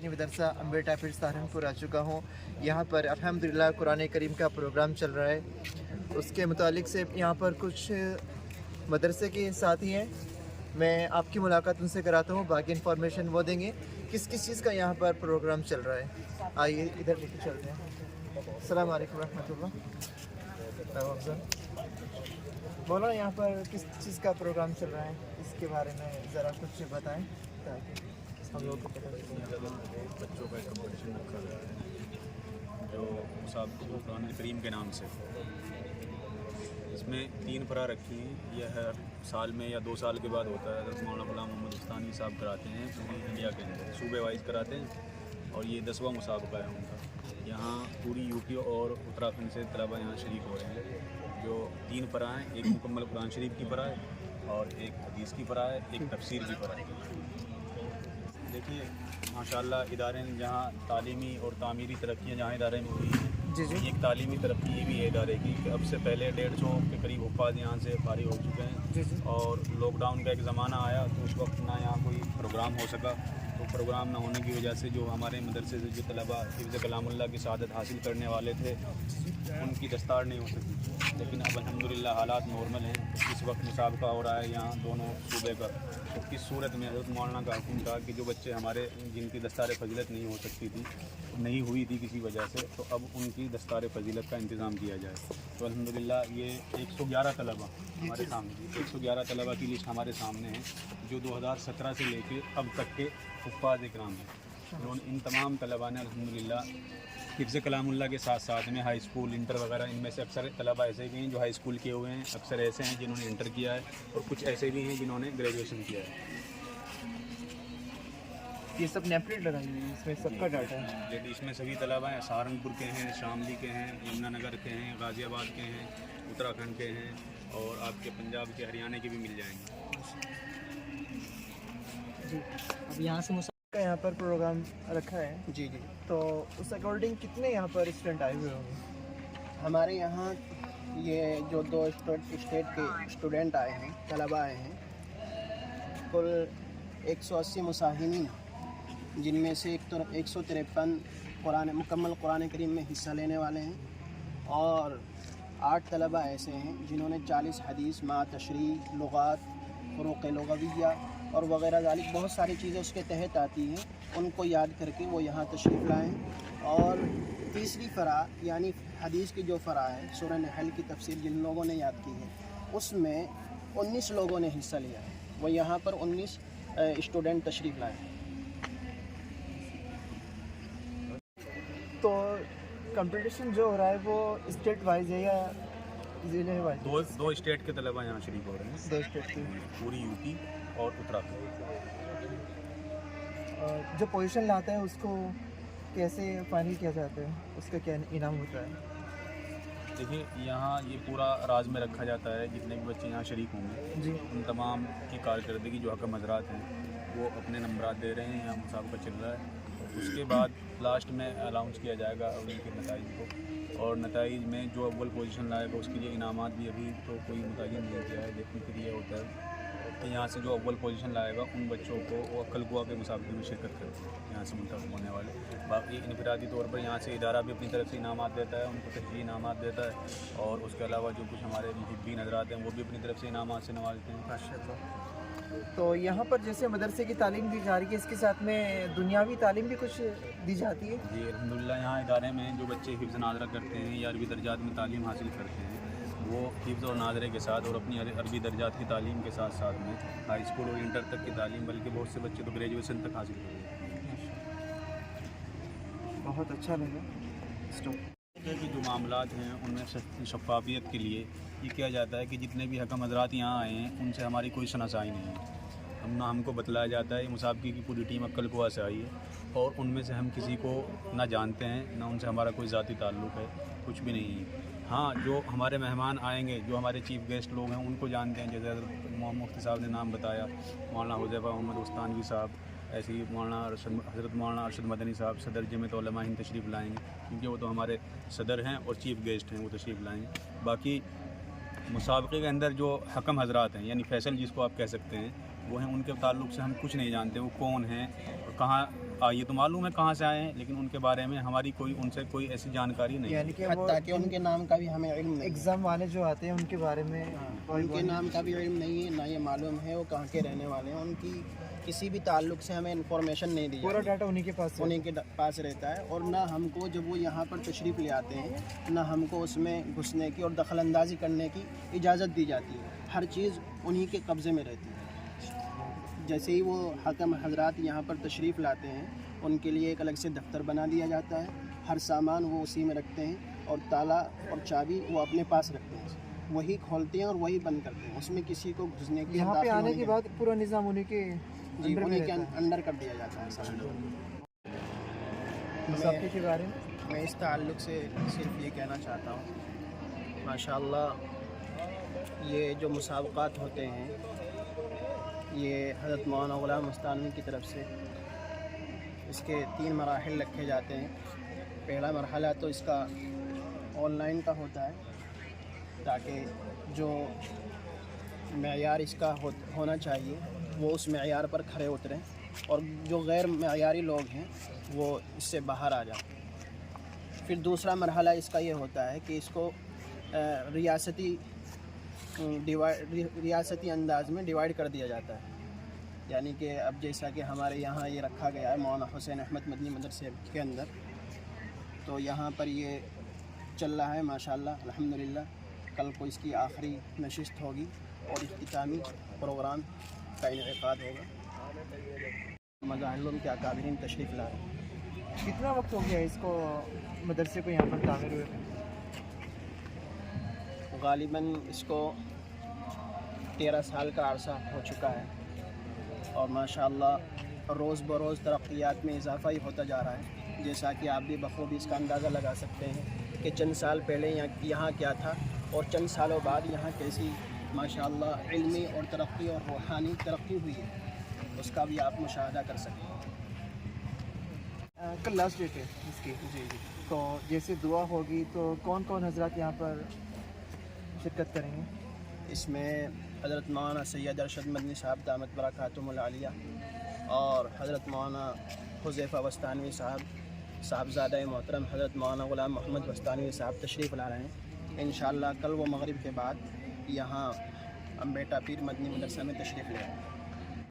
अपनी मदरसा अम्बेटा फिर सहारनपुर आ चुका हूँ। यहाँ पर अल्हम्दुलिल्लाह कुरान करीम का प्रोग्राम चल रहा है। उसके मुतालिक से यहाँ पर कुछ मदरसे के साथी हैं, मैं आपकी मुलाकात उनसे कराता हूँ, बाकी इन्फॉर्मेशन वो देंगे किस किस चीज़ का यहाँ पर प्रोग्राम चल रहा है। आइए इधर लेके चलते हैं। अस्सलाम वालेकुम रहमतुल्लाह। बोलो यहाँ पर किस चीज़ का प्रोग्राम चल रहा है, इसके बारे में ज़रा कुछ बताएं ताकि हम लोग को पता चले। बच्चों का एक कम्पटिशन रखा गया है जो मुसाबिक़े कुरान करीम के नाम से। इसमें 3 परा रखी हैं। यह हर साल में या 2 साल के बाद होता है। हज़रत मौलाना ग़ुलाम मोहम्मद उस्तानी साहब कराते हैं, पूरी इंडिया के अंदर सूबे वाइज कराते हैं और ये 10वां मुसाबिक़ा है उनका। यहाँ पूरी यूपी और उत्तराखंड से तलबा यहाँ शरीक हो रहे हैं। जो 3 परा हैं, एक मुकम्मल कुरान शरीफ की परा है और एक हदीस की परा है, एक तफसीर की परा है। देखिए माशाल्लाह इदारे जहाँ तालीमी और तामीरी तरक्कियाँ जहाँ इदारे में हुई हैं, एक तालीमी तरक्की ये भी है इदारे की कि अब से पहले 150 के करीब हुफ़ाज़ यहाँ से फारिग हो चुके हैं। और लॉकडाउन का एक ज़माना आया तो उस वक्त ना यहाँ कोई प्रोग्राम हो सका, तो प्रोग्राम ना होने की वजह से जो हमारे मदरसे से जो तलबा हिफ्ज़ कलामुल्लाह की शहादत हासिल करने वाले थे उनकी दस्तार नहीं हो सकी। लेकिन अब अल्हम्दुलिल्लाह हालात नॉर्मल हैं। इस वक्त मुसाबका हो रहा है यहाँ दोनों सूबे का। तो इस सूरत में हज़रत मौलाना का हुक्म था कि जो बच्चे हमारे जिनकी दस्तार फजीलत नहीं हो सकती थी, नहीं हुई थी किसी वजह से, तो अब उनकी दस्तार फजीलत का इंतज़ाम किया जाए। तो अल्हम्दुलिल्लाह ये 111 तलबा हमारे सामने, 111 तलबा की लिस्ट हमारे सामने है जो 2017 से लेकर अब तक के हुफ़ाज़ इकराम हैं। जो इन तमाम तलबा ने अल्हम्दुलिल्लाह हिफ्ज़ कलामुल्लाह के साथ साथ में हाई स्कूल, इंटर वगैरह, इनमें से अक्सर तलबा ऐसे भी हैं जो हाई स्कूल किए हुए हैं, अक्सर ऐसे हैं जिन्होंने इंटर किया है और कुछ ऐसे भी हैं जिन्होंने ग्रेजुएशन किया है। ये सब नेपलेट लगाई हुई है, इसमें सबका डाटा है। यदि इसमें सभी तलबा हैं, सहारनपुर के हैं, शामली के हैं, यमुनानगर के हैं, गाज़ियाबाद के हैं, उत्तराखंड के हैं और आपके पंजाब के, हरियाणा के भी मिल जाएंगे। जी, अब यहाँ से मुसाबिक़ा यहाँ पर प्रोग्राम रखा है। जी, तो उस अकॉर्डिंग कितने यहाँ पर स्टूडेंट आए हुए होंगे? हमारे यहाँ ये जो 2 स्टेट के स्टूडेंट आए हैं, तलबा आए हैं, कुल 180 मुसाहिमीन, जिनमें से 153 मुकम्मल कुरान करीम में हिस्सा लेने वाले हैं और 8 तलबा ऐसे हैं जिन्होंने 40 हदीस, मा तशरीह, लुगात, फ़ुरूक़ लुग़विय्या और वग़ैरह ज़ालिक बहुत सारी चीज़ें उसके तहत आती हैं, उनको याद करके वो यहाँ तशरीफ़ लाएँ। और तीसरी फ़रा यानी हदीस की जो फ़रा है, सूरह नहल की तफसीर जिन लोगों ने याद की है, उसमें 19 लोगों ने हिस्सा लिया है। वो यहाँ पर 19 स्टूडेंट तशरीफ़ लाए। तो कंपटीशन जो हो रहा है वो स्टेट वाइज है या ज़िले वाइज? दो स्टेट के तलबा यहाँ शरीक हो रहे हैं। 2 स्टेट की पूरी यूपी और उत्तराखंड। जो पोजीशन लाता है उसको कैसे फाइनल किया जाता है, उसका क्या इनाम होता है? देखिए यहाँ ये पूरा राज में रखा जाता है, जितने भी बच्चे यहाँ शरीक होंगे जी, उन तमाम की कारकर्दगी जो हकम हज़रात हैं वो अपने नंबरात दे रहे हैं, यहाँ मुसाबिक़ा चल रहा है। उसके बाद लास्ट में अनाउंस किया जाएगा उनके नताइज को, और नताइज में जो अव्वल पोजीशन लाएगा उसके लिए इनामात भी अभी तो कोई मुतय्यन नहीं किया है। देखने के लिए होता है कि यहाँ से जो अव्वल पोजीशन लाएगा उन बच्चों को वो कलकुआ के मुसाबिक़े में शिरकत करते हैं यहाँ से मुंतखब होने वाले। बाकी इनफरादी तौर पर यहाँ से इदारा भी अपनी तरफ से इनामात देता है, उनको तशरीह इनामात देता है और उसके अलावा जो कुछ हमारे मुहिब्बीन हज़रात हैं वो भी अपनी तरफ से इनामात से नवाजते हैं। माशाअल्लाह। तो यहाँ पर जैसे मदरसे की तालीम दी जा रही है, इसके साथ में दुनियावी तालीम भी कुछ दी जाती है? जी अल्हम्दुलिल्लाह, यहाँ इदारे में जो बच्चे हिफ्ज़ नाज़रा करते हैं या अरबी दर्जात में तालीम हासिल करते हैं वो हिफ्ज़ और नाज़रे के साथ और अपनी अरबी दर्जात की तालीम के साथ साथ में हाई स्कूल और इंटर तक की तालीम, बल्कि बहुत से बच्चे तो ग्रेजुएशन तक हासिल करते हैं। बहुत अच्छा लगा। कि जो मामलात हैं उनमें शफ़ाफ़ियत के लिए ये किया जाता है कि जितने भी हकम हज़रात यहाँ आए हैं उनसे हमारी कोई शनासाई नहीं है। हमको बतलाया जाता है मुसाबिक़े की पूरी टीम अक्कलकुआ से आई है और उनमें से हम किसी को ना जानते हैं, ना उनसे हमारा कोई ज़ाती ताल्लुक़ है, कुछ भी नहीं है। हाँ, जो हमारे मेहमान आएंगे, जो हमारे चीफ़ गेस्ट लोग हैं उनको जानते हैं, जैसे हज़रत मुफ्ती साहब ने नाम बताया, मौलाना हुज़ैफ़ा मोहम्मद उस्तानवी साहब, ऐसे ही हज़रत मौलाना अरशद मदनी साहब सदर जमीयत उलमा हिंद तशरीफ़ लाएँगे, क्योंकि वो तो हमारे सदर हैं और चीफ़ गेस्ट हैं, वो तशरीफ़ लाएँगे। बाकी मुसाबिक़े के अंदर जो हकम हज़रात हैं यानी फ़ैसल जिसको आप कह सकते हैं वो हैं, उनके ताल्लुक़ से हम कुछ नहीं जानते, वो कौन हैं और कहाँ ये तो मालूम है कहाँ से आए हैं, लेकिन उनके बारे में हमारी उनसे कोई ऐसी जानकारी नहीं है। यानी कि वो हत्ता कि उनके नाम का भी हमें इल्म नहीं है। एग्ज़ाम वाले जो आते हैं उनके बारे में उनके नाम का भी इल्म नहीं है, ना ये मालूम है वो कहाँ के रहने वाले हैं। उनकी किसी भी ताल्लुक से हमें इन्फॉर्मेशन नहीं दी पूरा जाती। डाटा उन्हीं के पास है। उन्हीं के पास रहता है, और ना हमको जब वो यहाँ पर तशरीफ़ ले आते हैं ना हमको उसमें घुसने की और दखल अंदाज़ी करने की इजाज़त दी जाती है। हर चीज़ उन्हीं के कब्ज़े में रहती है। जैसे ही वो हाकिम हजरात यहाँ पर तशरीफ़ लाते हैं उनके लिए एक अलग से दफ्तर बना दिया जाता है। हर सामान वो उसी में रखते हैं और ताला और चाबी वो अपने पास रखते हैं, वही खोलते हैं और वही बंद करते हैं। उसमें किसी को घुसने की यहाँ पे आने के बाद पूरा निज़ाम उन्हीं के जी अंडर में उन्हीं के रहता है। अंडर कर दिया जाता है सारा। मुसाफ़िर के बारे में मैं इस ताल्लुक़ से सिर्फ ये कहना चाहता हूँ, माशाअल्लाह ये जो मुसाबक़ात होते हैं ये हज़रत मौलाना ग़ुलाम मस्तानवी की तरफ से इसके 3 मराहिल रखे जाते हैं। पहला मरहला तो इसका ऑनलाइन का होता है, ताकि जो मेयार इसका होना चाहिए वो उस मेयार पर खरे उतरें और जो गैर मेयारी लोग हैं वो इससे बाहर आ जाएं। फिर दूसरा मरहला इसका ये होता है कि इसको रियासती अंदाज में डिवाइड कर दिया जाता है। यानी कि अब जैसा कि हमारे यहाँ ये रखा गया है मौलाना हुसैन अहमद मदनी मदरसे के अंदर, तो यहाँ पर ये चल रहा है माशाअल्लाह अल्हम्दुलिल्लाह। कल को इसकी आखिरी नशिस्त होगी और इख्तितामी प्रोग्राम का इनेकाद होगा। मज़ाहिर के अकाबिरीन तशरीफ़ ला रहे हैं। कितना वक्त हो गया इसको मदरसे को यहाँ पर तामीर हुए? गालिबन इसको 13 साल का अरसा हो चुका है और माशाअल्लाह रोज़ बरोज़ तरक्यात में इजाफ़ा ही होता जा रहा है। जैसा कि आप भी बखूबी इसका अंदाज़ा लगा सकते हैं कि चंद साल पहले यहाँ क्या था और चंद सालों बाद यहाँ कैसी माशाअल्लाह इल्मी और तरक्की और रूहानी तरक्की हुई है, उसका भी आप मुशाहदा कर सकते हैं। कल लास्ट डेट है इसकी। जी जी। तो जैसे दुआ होगी तो कौन कौन हजरत यहाँ पर शिरकत करेंगे? इसमें हज़रत मौलाना सैयद अरशद मदनी साहब दामत बरकातुहुल आलिया और हज़रत मौलाना हुज़ैफ़ा वस्तानवी साहबज़ादा मोहतरम हज़रत मौलाना ग़ुलाम मोहम्मद वस्तानवी साहब तशरीफ़ ला रहे हैं। इंशाअल्लाह कल वो मगरिब के बाद यहाँ अम्बेटा पीर मदनी मदरसा में तशरीफ़ ले आए।